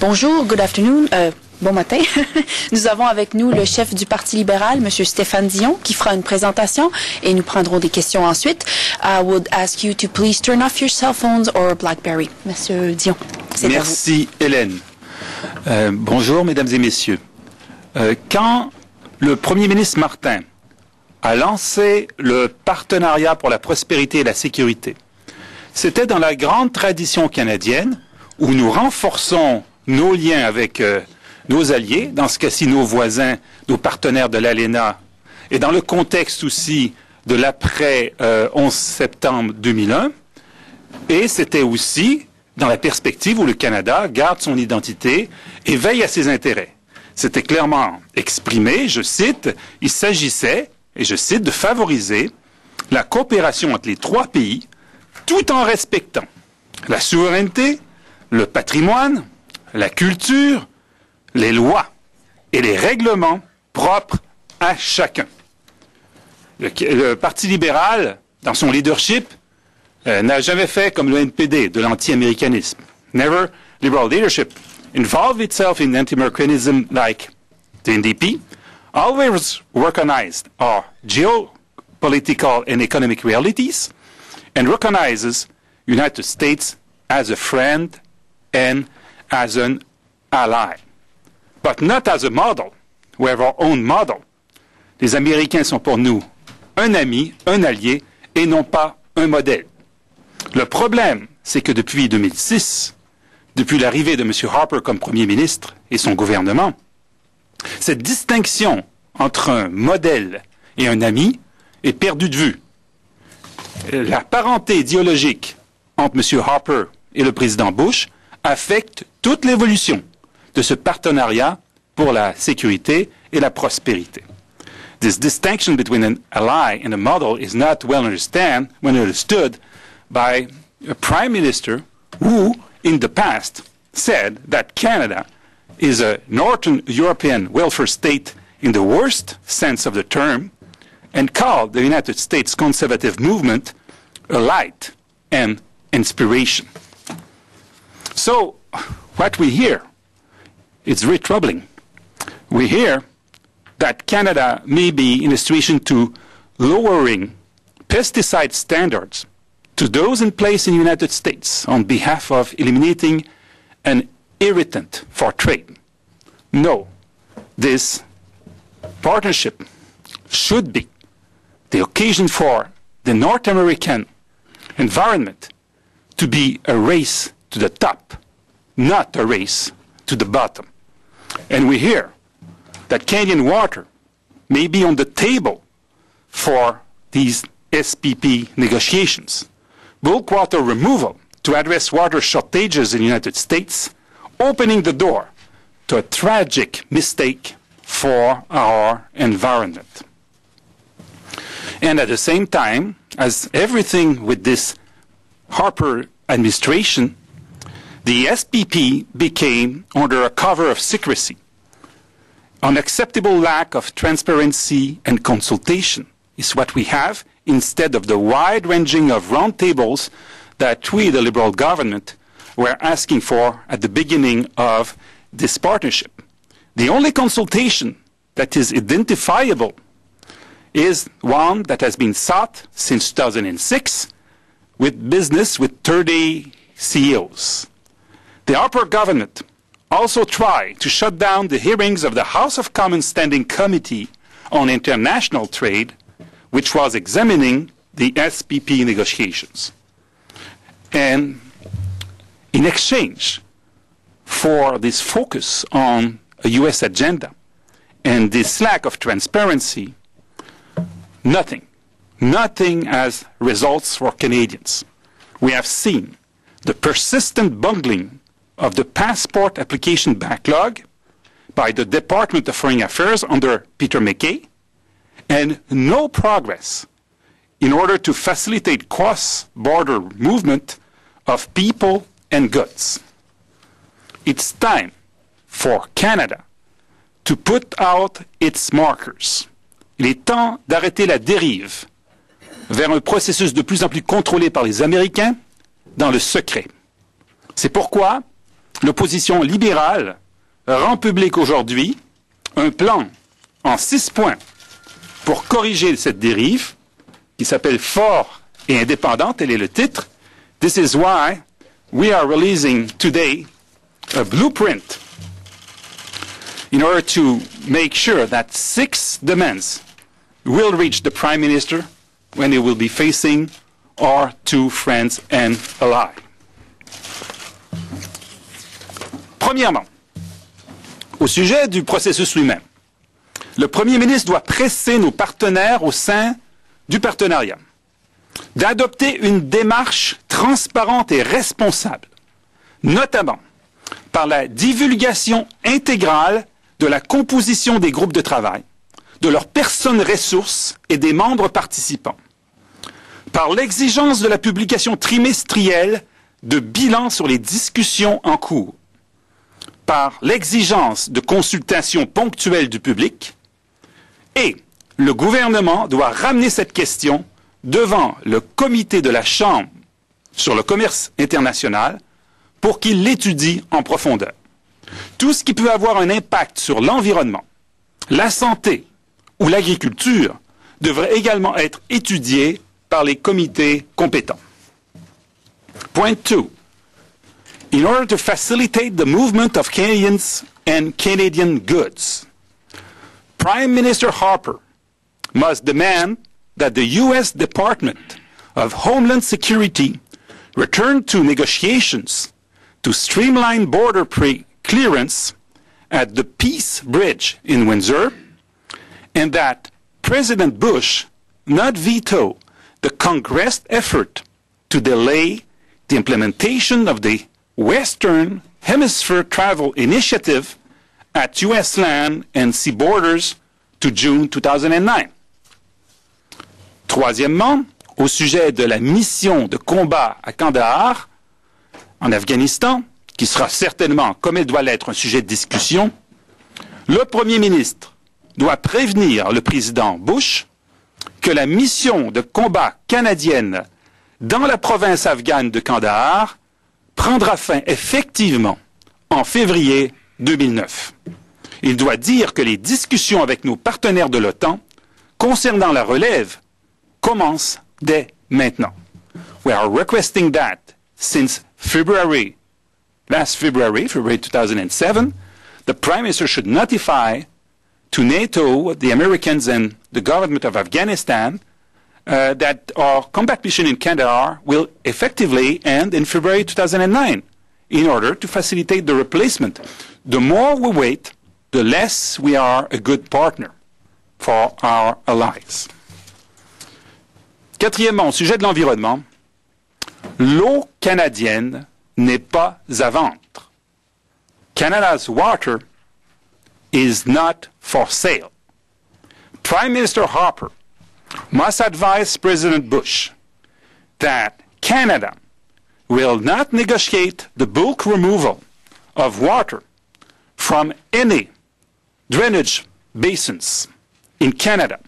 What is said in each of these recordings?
Bonjour, good afternoon, bon matin. Nous avons avec nous le chef du Parti libéral, M. Stéphane Dion, qui fera une présentation et nous prendrons des questions ensuite. I would ask you to please turn off your cell phones or BlackBerry. Monsieur Dion, c'est à vous. Merci Hélène. Bonjour mesdames et messieurs. Quand le Premier ministre Martin a lancé le partenariat pour la prospérité et la sécurité, c'était dans la grande tradition canadienne où nous renforçons nos liens avec nos alliés, dans ce cas-ci nos voisins, nos partenaires de l'ALENA, et dans le contexte aussi de l'après 11 septembre 2001, et c'était aussi dans la perspective où le Canada garde son identité et veille à ses intérêts. C'était clairement exprimé, je cite, il s'agissait, et je cite, de favoriser la coopération entre les trois pays tout en respectant la souveraineté, le patrimoine, la culture, les lois et les règlements propres à chacun. Le Parti libéral, dans son leadership, n'a jamais fait comme le NPD de l'anti-américanisme. Never liberal leadership involved itself in anti-Americanism like the NDP, always recognized our geopolitical and economic realities, and recognizes United States as a friend and as an ally, but not as a model. We have our own model. Les Américains sont pour nous un ami, un allié, et non pas un modèle. Le problème, c'est que depuis 2006, depuis l'arrivée de M. Harper comme Premier ministre et son gouvernement, cette distinction entre un modèle et un ami est perdue de vue. La parenté idéologique entre M. Harper et le président Bush affecte toute l'évolution de ce partenariat pour la sécurité et la prospérité. This distinction between an ally and a model is not well understood by a prime minister who, in the past, said that Canada is a Northern European welfare state in the worst sense of the term, and called the United States conservative movement a light and inspiration. So, what we hear is very troubling. We hear that Canada may be in a situation to lowering pesticide standards to those in place in the United States on behalf of eliminating an irritant for trade. No, this partnership should be the occasion for the North American environment to be a race to the top, not a race to the bottom. And we hear that Canadian water may be on the table for these SPP negotiations. Bulk water removal to address water shortages in the United States, opening the door to a tragic mistake for our environment. And at the same time, as everything with this Harper administration, the SPP became under a cover of secrecy. Unacceptable lack of transparency and consultation is what we have instead of the wide-ranging of roundtables that we, the Liberal government, were asking for at the beginning of this partnership. The only consultation that is identifiable is one that has been sought since 2006 with business with 30 CEOs. The Harper government also tried to shut down the hearings of the House of Commons Standing Committee on International Trade, which was examining the SPP negotiations. And in exchange for this focus on a U.S. agenda and this lack of transparency, nothing as results for Canadians. We have seen the persistent bungling of the passport application backlog by the Department of Foreign Affairs under Peter MacKay, and no progress in order to facilitate cross-border movement of people and goods. It's time for Canada to put out its markers. Il est temps d'arrêter la dérive vers un processus de plus en plus contrôlé par les Américains dans le secret. C'est pourquoi l'opposition libérale rend public aujourd'hui un plan en 6 points pour corriger cette dérive qui s'appelle Fort et indépendant, tel est le titre. This is why we are releasing today a blueprint in order to make sure that 6 demands will reach the Prime Minister when he will be facing our 2 friends and allies. Premièrement, au sujet du processus lui-même, le Premier ministre doit presser nos partenaires au sein du partenariat d'adopter une démarche transparente et responsable, notamment par la divulgation intégrale de la composition des groupes de travail, de leurs personnes ressources et des membres participants, par l'exigence de la publication trimestrielle de bilans sur les discussions en cours, par l'exigence de consultations ponctuelles du public, et le gouvernement doit ramener cette question devant le comité de la Chambre sur le commerce international pour qu'il l'étudie en profondeur. Tout ce qui peut avoir un impact sur l'environnement, la santé ou l'agriculture devrait également être étudié par les comités compétents. Point 2. In order to facilitate the movement of Canadians and Canadian goods, Prime Minister Harper must demand that the U.S. Department of Homeland Security return to negotiations to streamline border clearance at the Peace Bridge in Windsor, and that President Bush not veto the Congress effort to delay the implementation of the Western Hemisphere Travel Initiative at U.S. land and sea borders to June 2009. Troisièmement, au sujet de la mission de combat à Kandahar, en Afghanistan, qui sera certainement, comme elle doit l'être, un sujet de discussion, le Premier ministre doit prévenir le président Bush que la mission de combat canadienne dans la province afghane de Kandahar prendra fin effectivement en février 2009. Il doit dire que les discussions avec nos partenaires de l'OTAN concernant la relève commencent dès maintenant. We are requesting that since last February 2007, the Prime Minister should notify to NATO, the Americans and the government of Afghanistan that our combat mission in Kandahar will effectively end in February 2009 in order to facilitate the replacement. The more we wait, the less we are a good partner for our allies. Quatrièmement, au sujet de l'environnement, l'eau canadienne n'est pas à vendre. Canada's water is not for sale. Prime Minister Harper must advise President Bush that Canada will not negotiate the bulk removal of water from any drainage basins in Canada,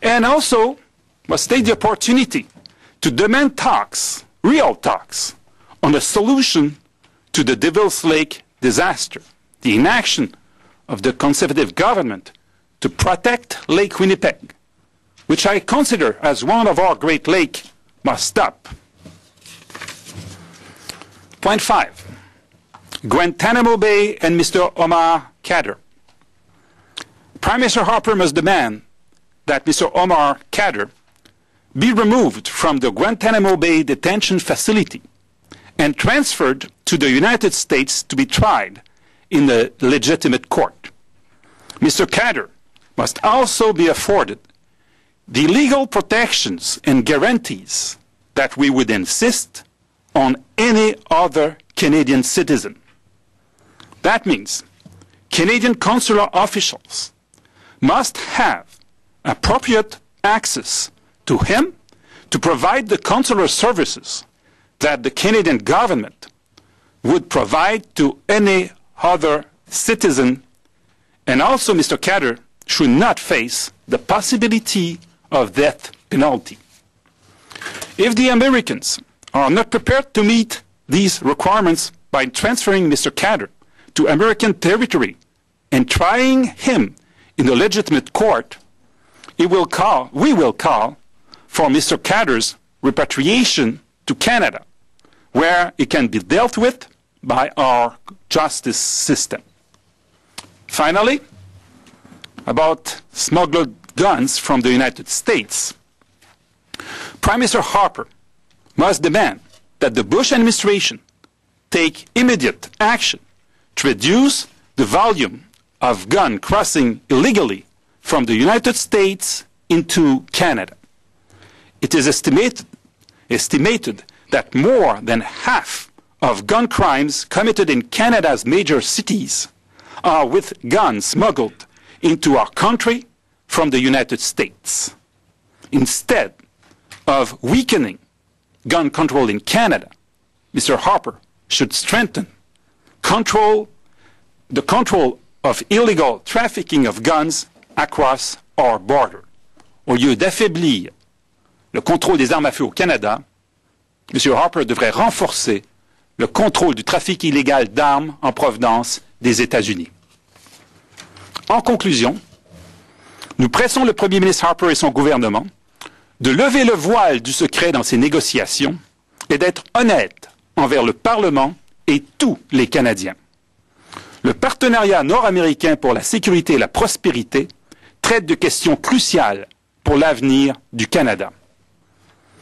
and also must take the opportunity to demand talks, real talks, on a solution to the Devil's Lake disaster, the inaction of the Conservative government to protect Lake Winnipeg, which I consider as one of our Great Lakes, must stop. Point 5. Guantanamo Bay and Mr. Omar Khadr. Prime Minister Harper must demand that Mr. Omar Khadr be removed from the Guantanamo Bay detention facility and transferred to the United States to be tried in a legitimate court. Mr. Khadr must also be afforded the legal protections and guarantees that we would insist on any other Canadian citizen. That means Canadian consular officials must have appropriate access to him to provide the consular services that the Canadian government would provide to any other citizen. And also Mr. Khadr should not face the possibility of death penalty. If the Americans are not prepared to meet these requirements, by transferring Mr. Carter to American territory and trying him in a legitimate court, we will call for Mr. Carter's repatriation to Canada, where it can be dealt with by our justice system. Finally, about smuggled guns from the United States. Prime Minister Harper must demand that the Bush administration take immediate action to reduce the volume of guns crossing illegally from the United States into Canada. It is estimated that more than half of gun crimes committed in Canada's major cities are with guns smuggled into our country from the United States. Instead of weakening gun control in Canada, Mr. Harper should strengthen the control of illegal trafficking of guns across our border. Au lieu d'affaiblir le contrôle des armes à feu au Canada, M. Harper devrait renforcer le contrôle du trafic illégal d'armes en provenance des États-Unis. En conclusion, nous pressons le Premier ministre Harper et son gouvernement de lever le voile du secret dans ces négociations et d'être honnête envers le Parlement et tous les Canadiens. Le partenariat nord-américain pour la sécurité et la prospérité traite de questions cruciales pour l'avenir du Canada.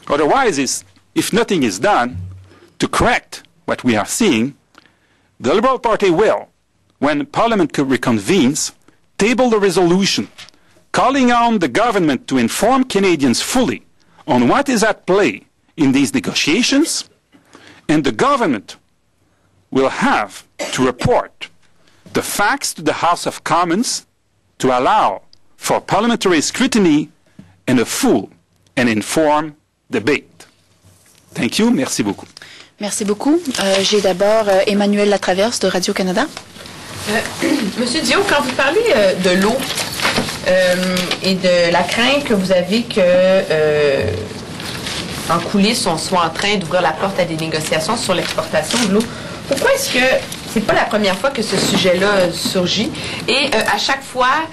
Otherwise, if nothing is done to correct what we are seeing, the Liberal Party will, when Parliament reconvenes, table the resolution calling on the government to inform Canadians fully on what is at play in these negotiations, and the government will have to report the facts to the House of Commons to allow for parliamentary scrutiny and a full and informed debate. Thank you. Merci beaucoup. Merci beaucoup. J'ai d'abord Emmanuel Latraverse de Radio-Canada. Monsieur Dion, quand vous parlez de l'eau et de la crainte que vous avez que en coulisses, on soit en train d'ouvrir la porte à des négociations sur l'exportation de l'eau, pourquoi est-ce que c'est pas la première fois que ce sujet-là surgit et à chaque fois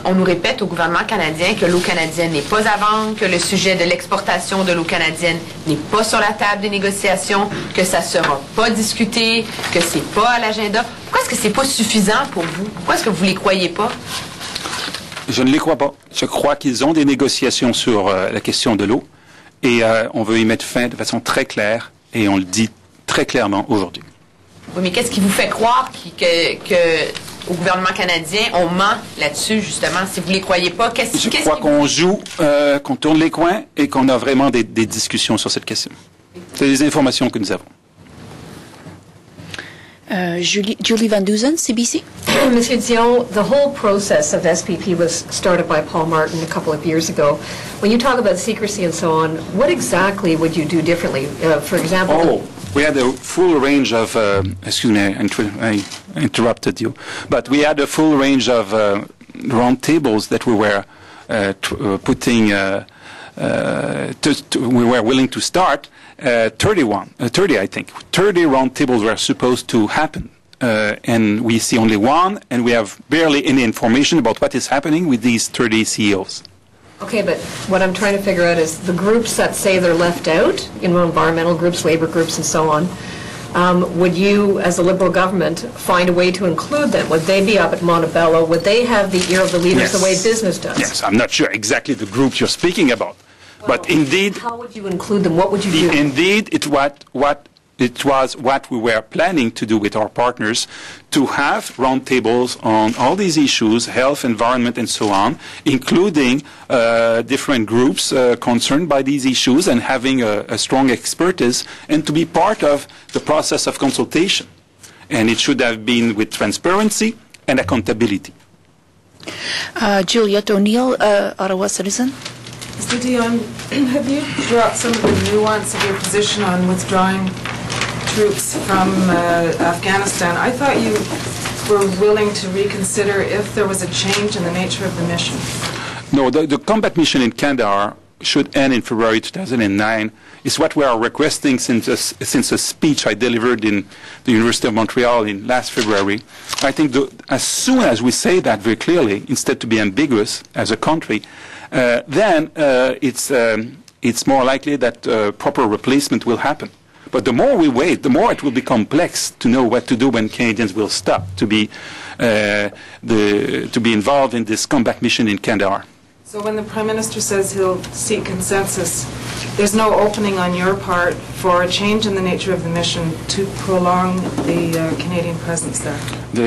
on nous répète au gouvernement canadien que l'eau canadienne n'est pas à vendre, que le sujet de l'exportation de l'eau canadienne n'est pas sur la table des négociations, que ça sera pas discuté, que c'est pas à l'agenda. Pourquoi est-ce que c'est pas suffisant pour vous? Pourquoi est-ce que vous les croyez pas? Je ne les crois pas. Je crois qu'ils ont des négociations sur la question de l'eau et on veut y mettre fin de façon très claire et on le dit très clairement aujourd'hui. Oui, mais qu'est-ce qui vous fait croire que au gouvernement canadien, on ment là-dessus, justement, si vous ne les croyez pas? Je crois qu'on joue, qu'on tourne les coins et qu'on a vraiment des discussions sur cette question. C'est des informations que nous avons. Julie Van Duzen, CBC. Monsieur Dion, the whole process of SPP was started by Paul Martin a couple of years ago. When you talk about secrecy and so on, what exactly would you do differently? For example... We had a full range of, excuse me, I interrupted you, but we had a full range of round tables that we were putting, we were willing to start. 30 I think. 30 round tables were supposed to happen. And we see only one, and we have barely any information about what is happening with these 30 CEOs. Okay, but what I'm trying to figure out is the groups that say they're left out, environmental groups, labor groups, and so on, would you, as a Liberal government, find a way to include them? Would they be up at Montebello? Would they have the ear of the leaders the way business does? Yes, I'm not sure exactly the group you're speaking about. Well, but indeed... How would you include them? What would you do? Indeed, it was what we were planning to do with our partners, to have roundtables on all these issues, health, environment, and so on, including different groups concerned by these issues and having a strong expertise, and to be part of the process of consultation. And it should have been with transparency and accountability. Juliette O'Neill, Ottawa Citizen. Mr. Dion, have you brought some of the nuance of your position on withdrawing troops from Afghanistan? I thought you were willing to reconsider if there was a change in the nature of the mission. No, the combat mission in Canada should end in February 2009 is what we are requesting since a speech I delivered in the University of Montreal in last February. I think as soon as we say that very clearly, instead to be ambiguous as a country, then it's more likely that proper replacement will happen. But the more we wait, the more it will be complex to know what to do when Canadians will stop to be involved in this combat mission in Kandahar. So when the Prime Minister says he'll seek consensus, there's no opening on your part for a change in the nature of the mission to prolong the Canadian presence there?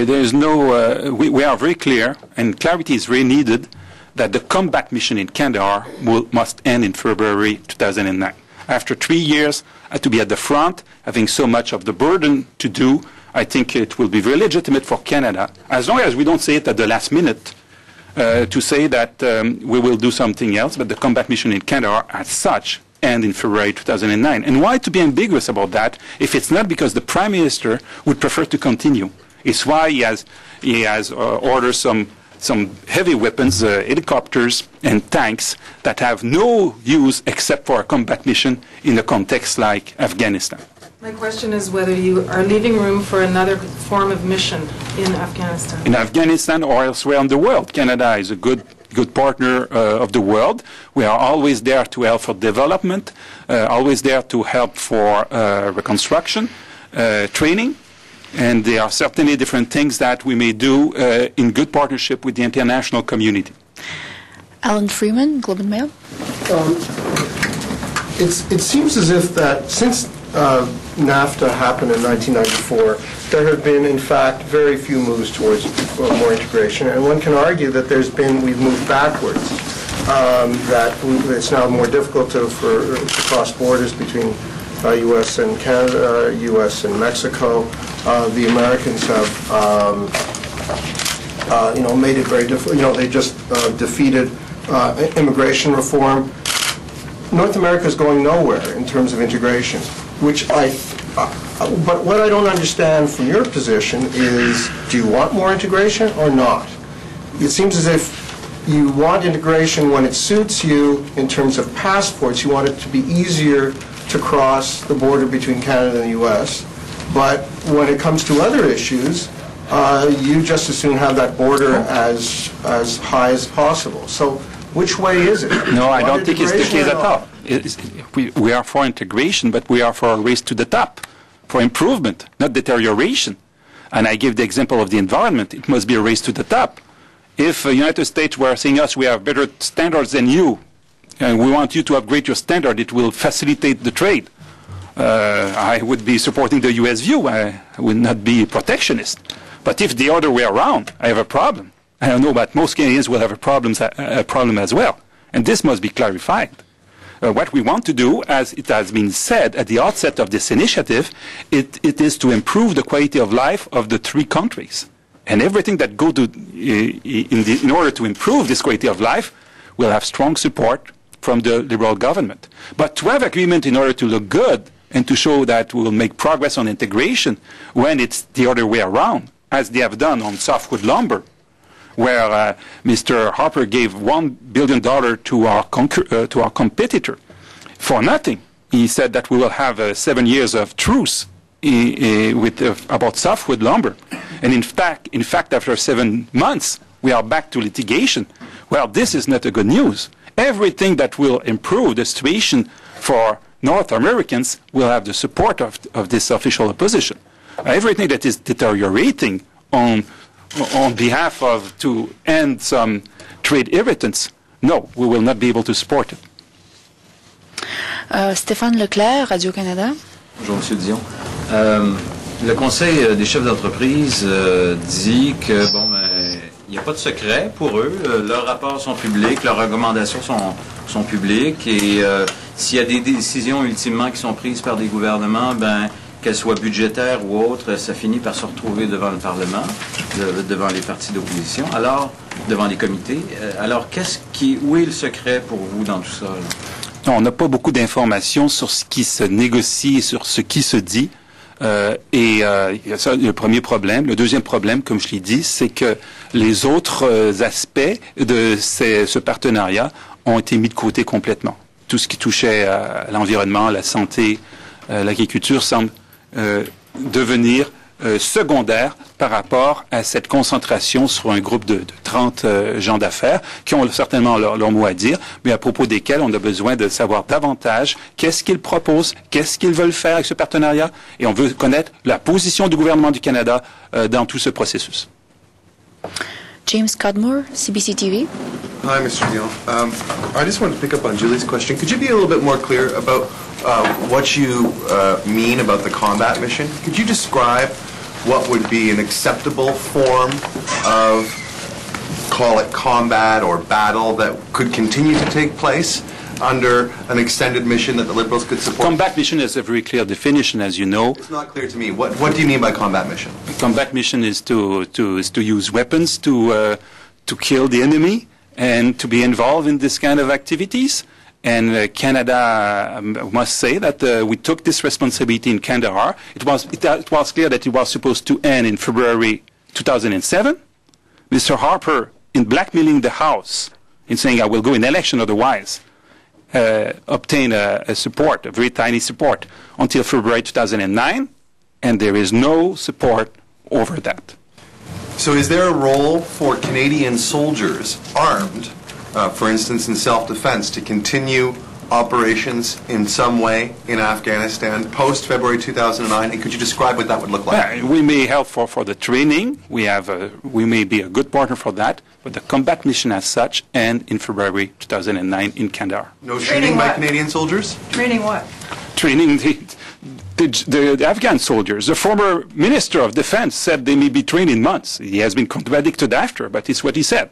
There is no, we are very clear, and clarity is very needed, that the combat mission in Kandahar must end in February 2009. After 3 years to be at the front, having so much of the burden to do, I think it will be very legitimate for Canada, as long as we don't say it at the last minute, to say that we will do something else, but the combat mission in Kandahar as such end in February 2009. And why to be ambiguous about that if it's not because the Prime Minister would prefer to continue? It's why he has ordered some heavy weapons, helicopters and tanks that have no use except for a combat mission in a context like Afghanistan. My question is whether you are leaving room for another form of mission in Afghanistan. In Afghanistan or elsewhere in the world. Canada is a good partner of the world. We are always there to help for development, always there to help for reconstruction, training. And there are certainly different things that we may do in good partnership with the international community. Alan Freeman, Globe and Mail. It seems as if that since NAFTA happened in 1994, there have been, in fact, very few moves towards more integration. And one can argue that we've moved backwards, that it's now more difficult to cross borders between U.S. and Canada, U.S. and Mexico. The Americans have, made it very difficult. They just defeated immigration reform. North America is going nowhere in terms of integration, but what I don't understand from your position is, do you want more integration or not? It seems as if you want integration when it suits you in terms of passports. You want it to be easier to cross the border between Canada and the U.S., but when it comes to other issues, you just as soon have that border as high as possible. So which way is it? No, I don't think it's the case at all. We are for integration, but we are for a race to the top, for improvement, not deterioration. And I give the example of the environment. It must be a race to the top. If the United States were saying us we have better standards than you, and we want you to upgrade your standard, it will facilitate the trade. I would be supporting the U.S. view. I would not be protectionist. But if the other way around, I have a problem. I don't know, but most Canadians will have a problem as well. And this must be clarified. What we want to do, as it has been said at the outset of this initiative, it is to improve the quality of life of the three countries. And everything that go to in order to improve this quality of life will have strong support from the Liberal government. But to have agreement in order to look good and to show that we will make progress on integration when it's the other way around, as they have done on softwood lumber, where Mr. Harper gave $1 billion to our competitor for nothing. He said that we will have 7 years of truce about softwood lumber. And in fact, after 7 months, we are back to litigation. Well, this is not a good news. Everything that will improve the situation for North Americans will have the support of this official opposition. Everything that is deteriorating on behalf of to end some trade irritants, no, we will not be able to support it. Stéphane Leclerc, Radio-Canada. Bonjour, M. Dion. Le Conseil des chefs d'entreprise dit que, il n'y a pas de secret pour eux. Leurs rapports sont publics, leurs recommandations sont publiques et s'il y a des décisions ultimement qui sont prises par des gouvernements, qu'elles soient budgétaires ou autres, ça finit par se retrouver devant le Parlement, devant les partis d'opposition, alors devant les comités. Alors, où est le secret pour vous dans tout ça? Non, on n'a pas beaucoup d'informations sur ce qui se négocie, sur ce qui se dit. Ça, le premier problème. Le deuxième problème, comme je l'ai dit, c'est que les autres aspects de ce partenariat ont été mis de côté complètement. tout ce qui touchait à l'environnement, la santé, l'agriculture semble devenir secondaire par rapport à cette concentration sur un groupe de 30 gens d'affaires qui ont certainement leur mot à dire, mais à propos desquels on a besoin de savoir davantage qu'est-ce qu'ils proposent, qu'est-ce qu'ils veulent faire avec ce partenariat, et on veut connaître la position du gouvernement du Canada dans tout ce processus. James Cudmore, CBC TV. Hi, Mr. Dion. I just wanted to pick up on Julie's question. Could you be a little bit more clear about what you mean about the combat mission? Could you describe what would be an acceptable form of, call it combat or battle, that could continue to take place under an extended mission that the Liberals could support? Combat mission is a very clear definition, as you know. It's not clear to me. What do you mean by combat mission? Combat mission is to use weapons to kill the enemy and to be involved in this kind of activities. And Canada must say that we took this responsibility in Kandahar. It was clear that it was supposed to end in February 2007. Mr. Harper, in blackmailing the House, in saying I will go in election otherwise, obtained a support, a very tiny support, until February 2009, and there is no support over that. So is there a role for Canadian soldiers armed, for instance in self-defense, to continue operations in some way in Afghanistan post-February 2009? And could you describe what that would look like? We may help for the training. We may be a good partner for that, but the combat mission as such end in February 2009 in Kandahar. No training by Canadian soldiers? Training what? Training the Afghan soldiers. The former Minister of Defense said they may be trained in months. He has been contradicted after, but it's what he said.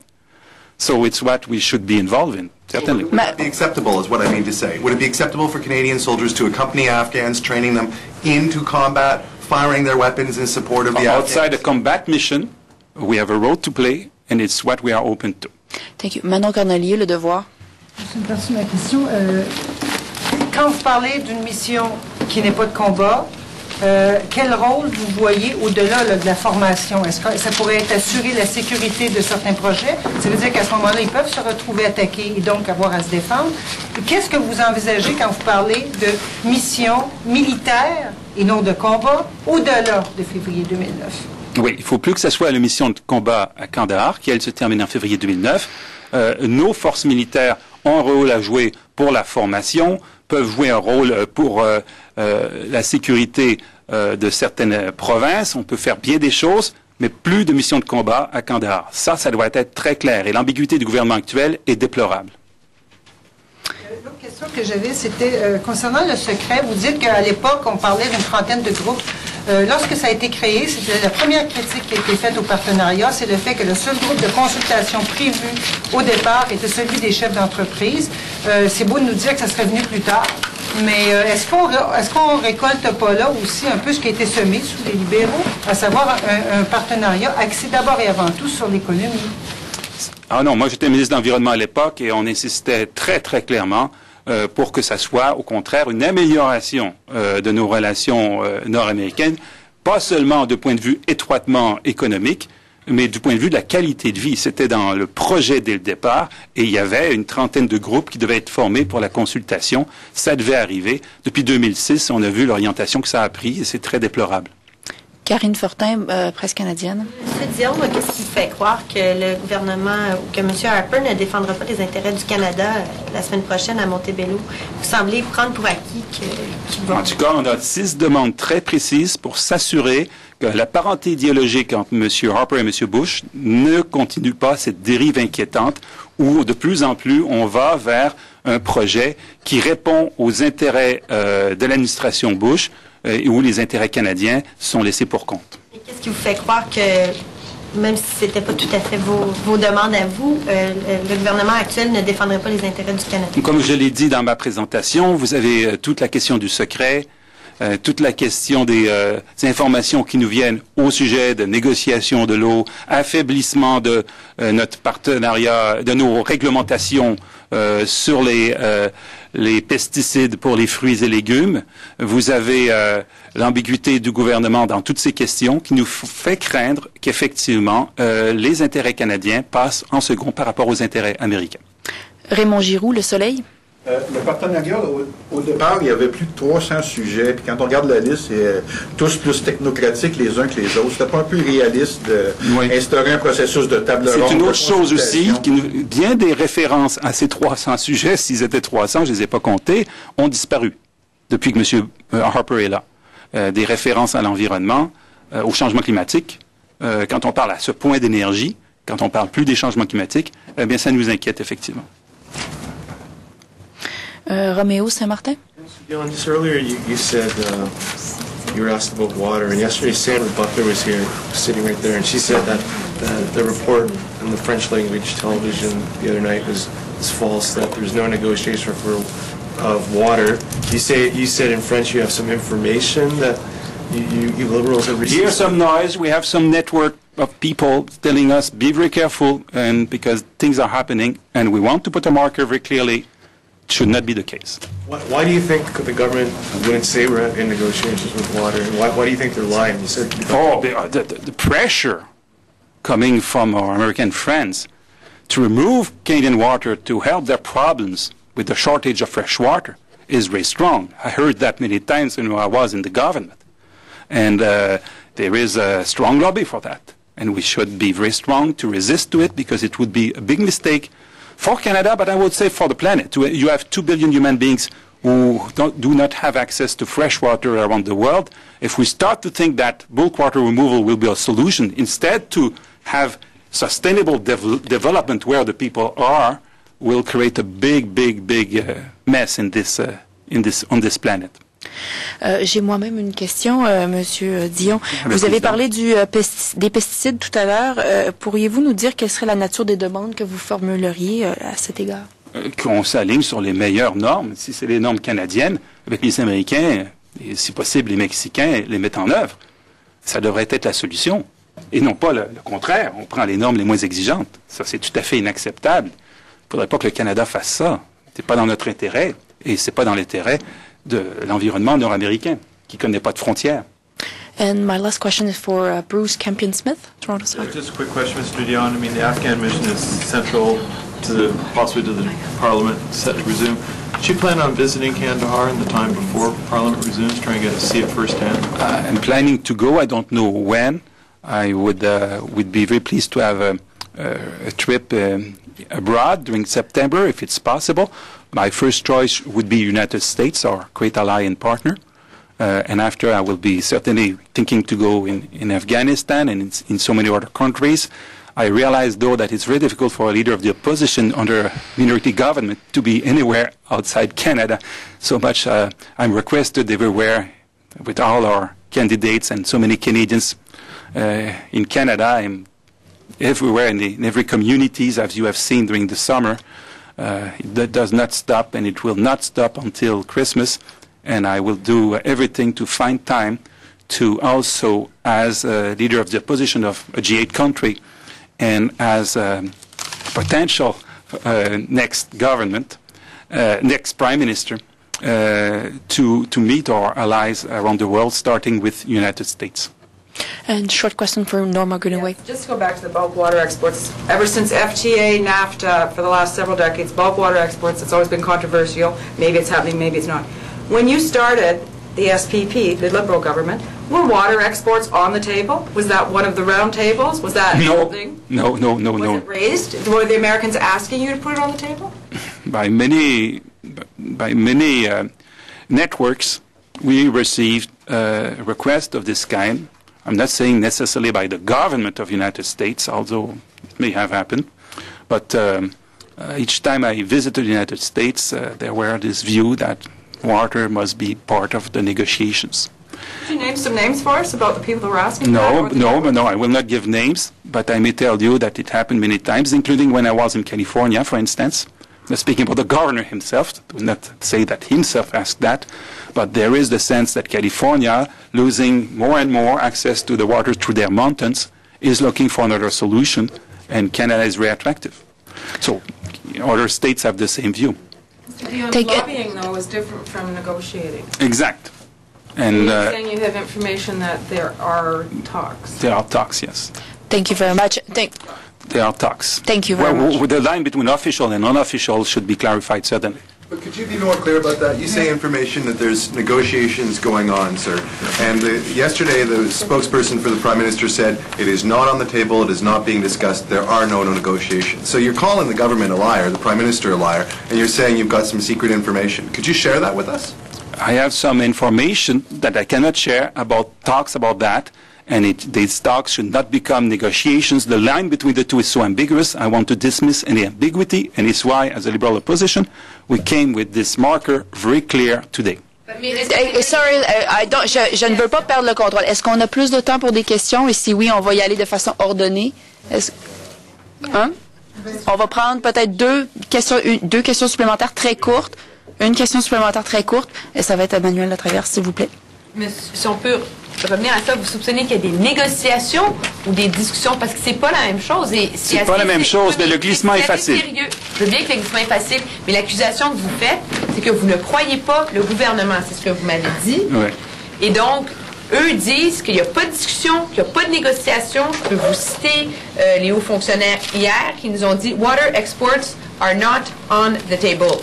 So it's what we should be involved in, certainly. Would it be acceptable, is what I mean to say? Would it be acceptable for Canadian soldiers to accompany Afghans, training them into combat, firing their weapons in support of the Afghans? Outside a combat mission, we have a role to play, and it's what we are open to. Thank you. Manon Cornelier, Le Devoir. C'est une partie de ma question. Quand vous parlez d'une mission qui n'est pas de combat, quel rôle vous voyez au-delà de la formation? Est-ce que ça pourrait être assurer la sécurité de certains projets? Ça veut dire qu'à ce moment-là, ils peuvent se retrouver attaqués et donc avoir à se défendre. Qu'est-ce que vous envisagez quand vous parlez de mission militaire et non de combat au-delà de février 2009? Oui, il ne faut plus que ce soit la mission de combat à Kandahar, qui elle se termine en février 2009. Nos forces militaires ont un rôle à jouer pour la formation, peuvent jouer un rôle pour la sécurité de certaines provinces. On peut faire bien des choses, mais plus de missions de combat à Kandahar. Ça doit être très clair. Et l'ambiguïté du gouvernement actuel est déplorable. L'autre question que j'avais, c'était concernant le secret. Vous dites qu'à l'époque, on parlait d'une trentaine de groupes. Lorsque ça a été créé, c'était la première critique qui a été faite au partenariat, c'est le fait que le seul groupe de consultation prévu au départ était celui des chefs d'entreprise. C'est beau de nous dire que ça serait venu plus tard, mais est-ce qu'on récolte pas là aussi un peu ce qui a été semé sous les libéraux, à savoir un partenariat axé d'abord et avant tout sur l'économie? Ah non, moi j'étais ministre de l'Environnement à l'époque et on insistait très très clairement pour que ça soit au contraire une amélioration de nos relations nord-américaines, pas seulement du point de vue étroitement économique, mais du point de vue de la qualité de vie. C'était dans le projet dès le départ et il y avait une trentaine de groupes qui devaient être formés pour la consultation. Ça devait arriver. Depuis 2006, on a vu l'orientation que ça a pris et c'est très déplorable. Karine Fortin, presse canadienne. Monsieur Dion, qu'est-ce qui fait croire que le gouvernement ou que M. Harper ne défendra pas les intérêts du Canada la semaine prochaine à Montebello? Vous semblez prendre pour acquis qu'il va... En tout cas, on a 6 demandes très précises pour s'assurer que la parenté idéologique entre M. Harper et M. Bush ne continue pas cette dérive inquiétante où de plus en plus on va vers un projet qui répond aux intérêts de l'administration Bush, où les intérêts canadiens sont laissés pour compte. Et qu'est-ce qui vous fait croire que, même si ce n'était pas tout à fait vos demandes à vous, le gouvernement actuel ne défendrait pas les intérêts du Canada? Comme je l'ai dit dans ma présentation, vous avez toute la question du secret, toute la question des informations qui nous viennent au sujet de négociation de l'eau, affaiblissement de notre partenariat, de nos réglementations sur les pesticides pour les fruits et légumes. Vous avez l'ambiguïté du gouvernement dans toutes ces questions qui nous fait craindre qu'effectivement les intérêts canadiens passent en second par rapport aux intérêts américains. Raymond Giroux, Le Soleil. Le partenariat, au départ, il y avait plus de 300 sujets. Puis quand on regarde la liste, c'est tous plus technocratiques les uns que les autres. C'était pas un peu réaliste d'instaurer un processus de table ronde. C'est une autre chose aussi, bien des références à ces 300 sujets, s'ils étaient 300, je ne les ai pas comptés, ont disparu depuis que M. Harper est là. Des références à l'environnement, au changement climatique. Quand on parle à ce point d'énergie, quand on parle plus des changements climatiques, eh bien, ça nous inquiète effectivement. Roméo Saint-Martin? Just earlier you said you were asked about water, and yesterday Sandra Butler was here, sitting right there, and she said that the report in the French language television the other night was false, that there's no negotiation of water. You said in French you have some information that you liberals have received. Here's some noise. We have some network of people telling us, be very careful, and because things are happening, and we want to put a marker very clearly. Should not be the case. Why do you think the government wouldn't say we're in negotiations with water? Why do you think they're lying? You said the pressure coming from our American friends to remove Canadian water to help their problems with the shortage of fresh water is very strong. I heard that many times when I was in the government. And there is a strong lobby for that. And we should be very strong to resist to it, because it would be a big mistake for Canada, but I would say for the planet. You have 2 billion human beings who do not have access to fresh water around the world. If we start to think that bulk water removal will be a solution, instead to have sustainable development where the people are, will create a big mess on this planet. J'ai moi-même une question, Monsieur Dion. Vous avez parlé des pesticides tout à l'heure. Pourriez-vous nous dire quelle serait la nature des demandes que vous formuleriez à cet égard? Qu'on s'aligne sur les meilleures normes. Si c'est les normes canadiennes, avec les Américains, et si possible les Mexicains, les mettent en œuvre, ça devrait être la solution. Et non pas le contraire. On prend les normes les moins exigeantes. Ça, c'est tout à fait inacceptable. Il ne faudrait pas que le Canada fasse ça. Ce n'est pas dans notre intérêt, et ce n'est pas dans l'intérêt de l'environnement nord-américain, qui ne connaît pas de frontières. And my last question is for Bruce Campion-Smith, Toronto Star. Just a quick question, Mr. Dion. I mean, the Afghan mission is central to possibly to the Parliament set to resume. Do you plan on visiting Kandahar in the time before Parliament resumes, trying to see it firsthand? I'm planning to go. I don't know when. I would be very pleased to have a trip abroad during September, if it's possible. My first choice would be United States, our great ally and partner. And after, I will be certainly thinking to go in Afghanistan and in so many other countries. I realize, though, that it's very difficult for a leader of the opposition under a minority government to be anywhere outside Canada. So much I'm requested everywhere with all our candidates and so many Canadians in Canada. I'm everywhere in every communities, as you have seen during the summer. That does not stop, and it will not stop until Christmas. And I will do everything to find time to also, as a leader of the opposition of a G8 country, and as a potential next government, next prime minister, to meet our allies around the world, starting with the United States. And short question for Norma Greenaway. Yeah, just to go back to the bulk water exports. Ever since FTA, NAFTA, for the last several decades, bulk water exports, it's always been controversial. Maybe it's happening, maybe it's not. When you started the SPP, the Liberal government, were water exports on the table? Was that one of the round tables? Was that something? No. Was it raised? Were the Americans asking you to put it on the table? By many networks, we received requests of this kind. I'm not saying necessarily by the government of the United States, although it may have happened. But each time I visited the United States, there were this view that water must be part of the negotiations. Could you name some names for us about the people who were asking? No, I will not give names, but I may tell you that it happened many times, including when I was in California, for instance. Speaking about the governor himself, do not say that himself asked that, but there is the sense that California, losing more and more access to the water through their mountains, is looking for another solution, and Canada is very attractive. So other states have the same view. Lobbying, though, is different from negotiating. Exact. And you're saying you have information that there are talks. There are talks, yes. Thank you very much. There are talks. Thank you very much. The line between official and unofficial should be clarified, certainly. But could you be more clear about that? You say information that there's negotiations going on, sir. And yesterday, the spokesperson for the Prime Minister said it is not on the table, it is not being discussed, there are no negotiations. So you're calling the government a liar, the Prime Minister a liar, and you're saying you've got some secret information. Could you share that with us? I have some information that I cannot share about talks about that, and these talks should not become negotiations. The line between the two is so ambiguous, I want to dismiss any ambiguity, and it's why, as a Liberal opposition, we came with this marker very clear today. Sorry, je ne veux pas perdre le contrôle. Est-ce qu'on a plus de temps pour des questions? Et si oui, on va y aller de façon ordonnée. Hein? On va prendre peut-être deux questions supplémentaires très courtes. Une question supplémentaire très courte. Et ça va être Emmanuel Latraverse, s'il vous plaît. Mais si on peut revenir à ça, vous soupçonnez qu'il y a des négociations ou des discussions, parce que c'est pas la même chose. C'est pas la même chose, mais le glissement est facile. Sérieux. Je veux bien que le glissement est facile, mais l'accusation que vous faites, c'est que vous ne croyez pas le gouvernement. C'est ce que vous m'avez dit. Ouais. Et donc, eux disent qu'il n'y a pas de discussion, qu'il n'y a pas de négociation. Je peux vous citer les hauts fonctionnaires hier qui nous ont dit « Water exports are not on the table ».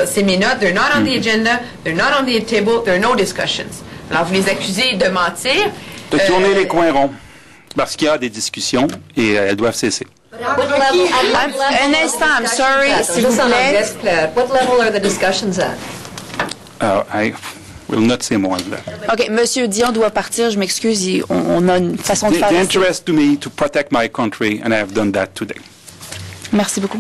C'est mes notes. « They're not on the agenda. They're not on the table. There are no discussions ». Alors, vous les accusez de mentir. De tourner les coins ronds. Parce qu'il y a des discussions et elles doivent cesser. Un instant, I'm sorry, s'il vous plaît. What level are the discussions at? I will not say more than that. OK, Monsieur Dion doit partir, je m'excuse, on a une façon de faire. The interest to me to protect my country, and I have done that today. Merci beaucoup.